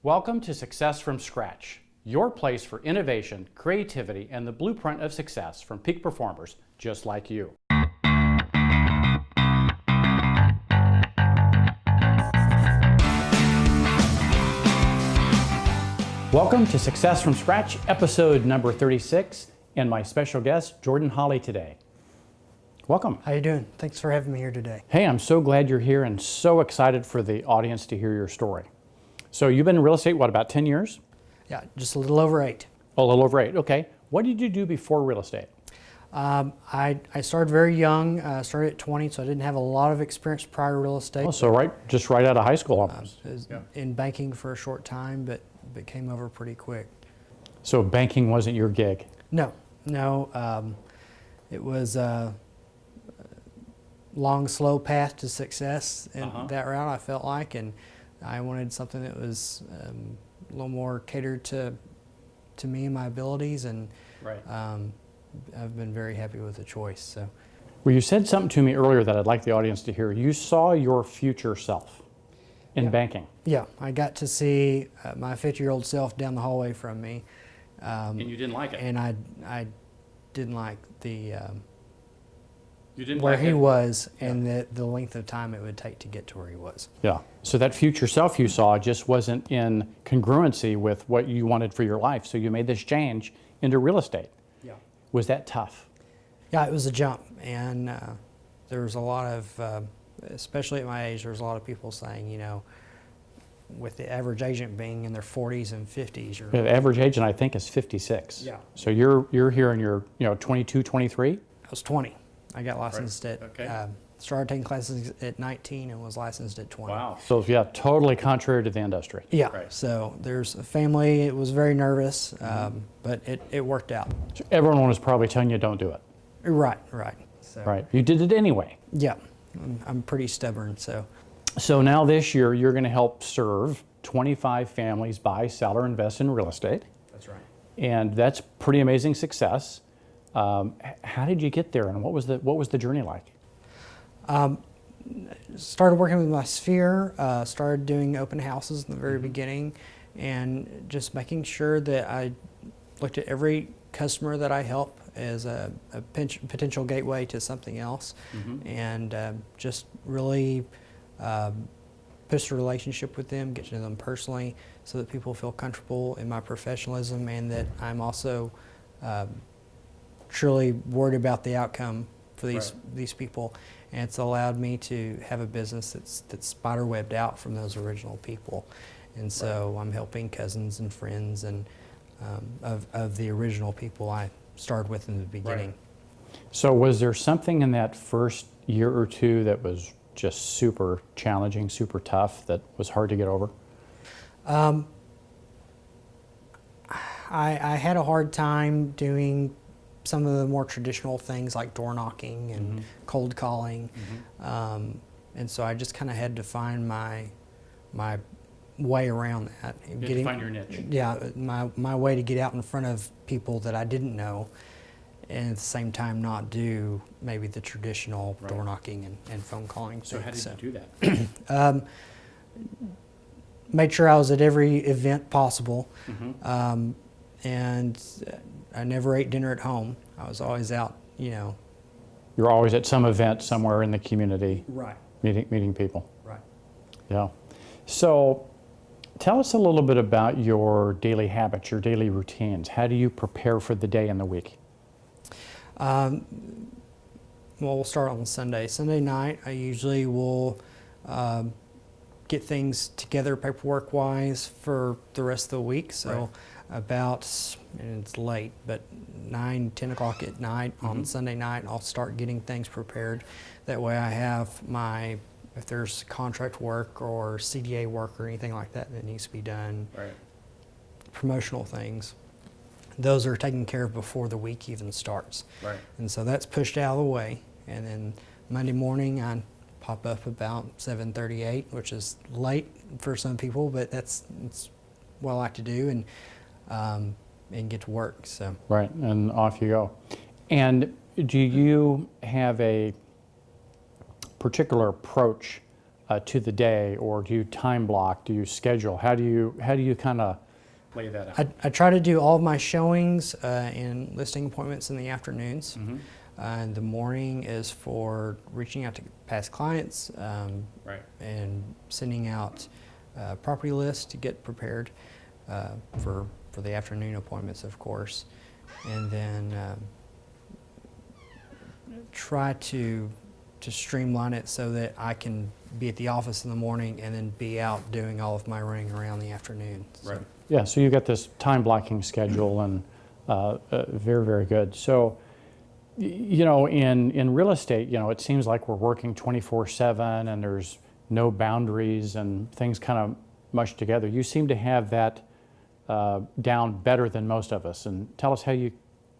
Welcome to Success from Scratch, your place for innovation, creativity, and the blueprint of success from peak performers just like you. Welcome to Success from Scratch, episode number 36, and my special guest, Jordan Holley, today. Welcome. How you doing? Thanks for having me here today. Hey, I'm so glad you're here and so excited for the audience to hear your story. So you've been in real estate, what, about 10 years? Yeah, just a little over 8. Oh, a little over 8, okay. What did you do before real estate? I started very young, started at 20, so I didn't have a lot of experience prior to real estate. Oh, so just right out of high school almost. I was in banking for a short time, but came over pretty quick. So banking wasn't your gig? No. It was a long, slow path to success in that route, I felt like, and I wanted something that was a little more catered to me and my abilities, and I've been very happy with the choice. So, well, you said something to me earlier that I'd like the audience to hear. You saw your future self in banking. Yeah, I got to see my 50-year-old self down the hallway from me. And you didn't like it? And I didn't like the you didn't where like he it? was and the length of time it would take to get to where he was. Yeah. So that future self you saw just wasn't in congruency with what you wanted for your life. So you made this change into real estate. Yeah. Was that tough? Yeah, it was a jump. And there was a lot of, especially at my age, there was a lot of people saying, you know, with the average agent being in their 40s and 50s. The average agent, I think, is 56. Yeah. So you're here in your 22, 23? I was 20. I got licensed at, started taking classes at 19 and was licensed at 20. Wow. So yeah, totally contrary to the industry. Yeah. Right. So there's a family, it was very nervous, but it worked out. So everyone was probably telling you don't do it. Right. So, right. You did it anyway. Yeah. I'm pretty stubborn, so. So now this year, you're going to help serve 25 families buy, sell, or invest in real estate. That's right. And that's pretty amazing success. How did you get there, and what was the journey like? Started working with my sphere, started doing open houses in the very beginning, and just making sure that I looked at every customer that I help as a potential gateway to something else, and just really push a relationship with them, get to know them personally, so that people feel comfortable in my professionalism, and that I'm also truly worried about the outcome for these people. And it's allowed me to have a business that's spider webbed out from those original people. And so I'm helping cousins and friends and of the original people I started with in the beginning. Right. So was there something in that first year or two that was just super challenging, super tough, that was hard to get over? I had a hard time doing some of the more traditional things like door knocking and cold calling, and so I just kind of had to find my way around that. You had to find your niche. Yeah, my way to get out in front of people that I didn't know, and at the same time not do maybe the traditional door knocking and phone calling. So how did you do that? Made sure I was at every event possible, and I never ate dinner at home. I was always out, you know. You're always at some event somewhere in the community. Right. Meeting people. Right. Yeah. So tell us a little bit about your daily habits, your daily routines. How do you prepare for the day and the week? Well, we'll start on Sunday. Sunday night, I usually will get things together paperwork-wise for the rest of the week. So about, and it's late, but 9, 10 o'clock at night on Sunday night, I'll start getting things prepared. That way I have if there's contract work or CDA work or anything like that that needs to be done, promotional things, those are taken care of before the week even starts. Right. And so that's pushed out of the way. And then Monday morning, I pop up about 7:38, which is late for some people, but it's what I like to do, and get to work. So. Right, and off you go. And do you have a particular approach to the day, or do you time block? Do you schedule? How do you kind of lay that out? I try to do all of my showings and listing appointments in the afternoons. Mm-hmm. And the morning is for reaching out to past clients Right. and sending out property lists to get prepared for the afternoon appointments, of course. And then try to streamline it so that I can be at the office in the morning and then be out doing all of my running around in the afternoon. Right. Yeah, so you got this time blocking schedule, and very, very good. So, you know, in real estate, you know, it seems like we're working 24/7 and there's no boundaries and things kind of mush together. You seem to have that down better than most of us. And tell us how you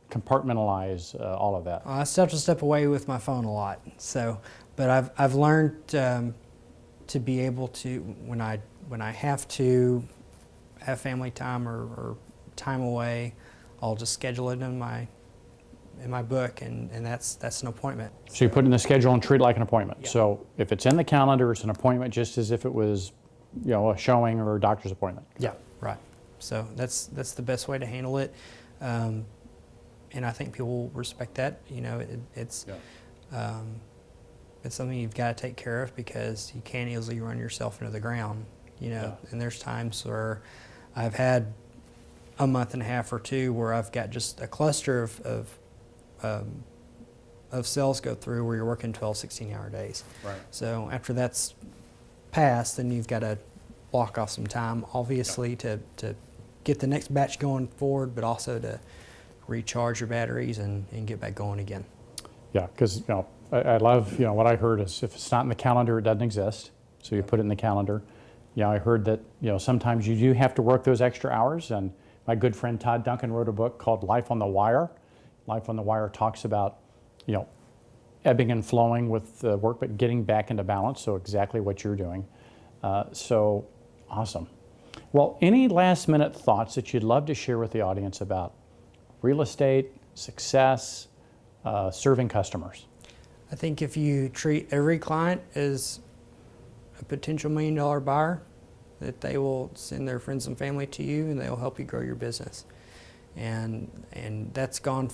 compartmentalize all of that. I still have to step away with my phone a lot. So, but I've learned to be able to, when I have to have family time or time away, I'll just schedule it in my book, and that's an appointment. So you put it in the schedule and treat it like an appointment. Yeah. So if it's in the calendar, it's an appointment just as if it was, you know, a showing or a doctor's appointment. Yeah, right. So that's the best way to handle it, and I think people respect that. You know, it's something you've got to take care of because you can't easily run yourself into the ground. You know, and there's times where I've had a month and a half or two where I've got just a cluster of sales go through where you're working 12, 16-hour days. Right. So after that's passed, then you've got to block off some time, obviously, to get the next batch going forward, but also to recharge your batteries and get back going again. Yeah, because, you know, I love, you know, what I heard is if it's not in the calendar, it doesn't exist. So you put it in the calendar. You know, I heard that, you know, sometimes you do have to work those extra hours, and my good friend Todd Duncan wrote a book called Life on the Wire. Life on the Wire talks about, you know, ebbing and flowing with the work, but getting back into balance. So exactly what you're doing. So awesome. Well, any last minute thoughts that you'd love to share with the audience about real estate, success, serving customers? I think if you treat every client as a potential $1 million buyer, that they will send their friends and family to you and they'll help you grow your business. And that's gone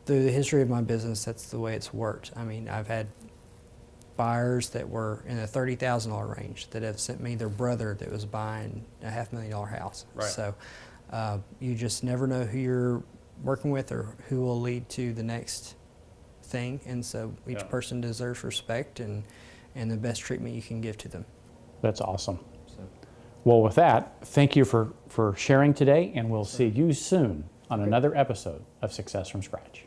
through the history of my business. That's the way it's worked. I mean, I've had buyers that were in the $30,000 range that have sent me their brother that was buying a $500,000 house. Right. So you just never know who you're working with or who will lead to the next thing. And so each person deserves respect and the best treatment you can give to them. That's awesome. Well, with that, thank you for sharing today, and we'll see you soon on another episode of Success from Scratch.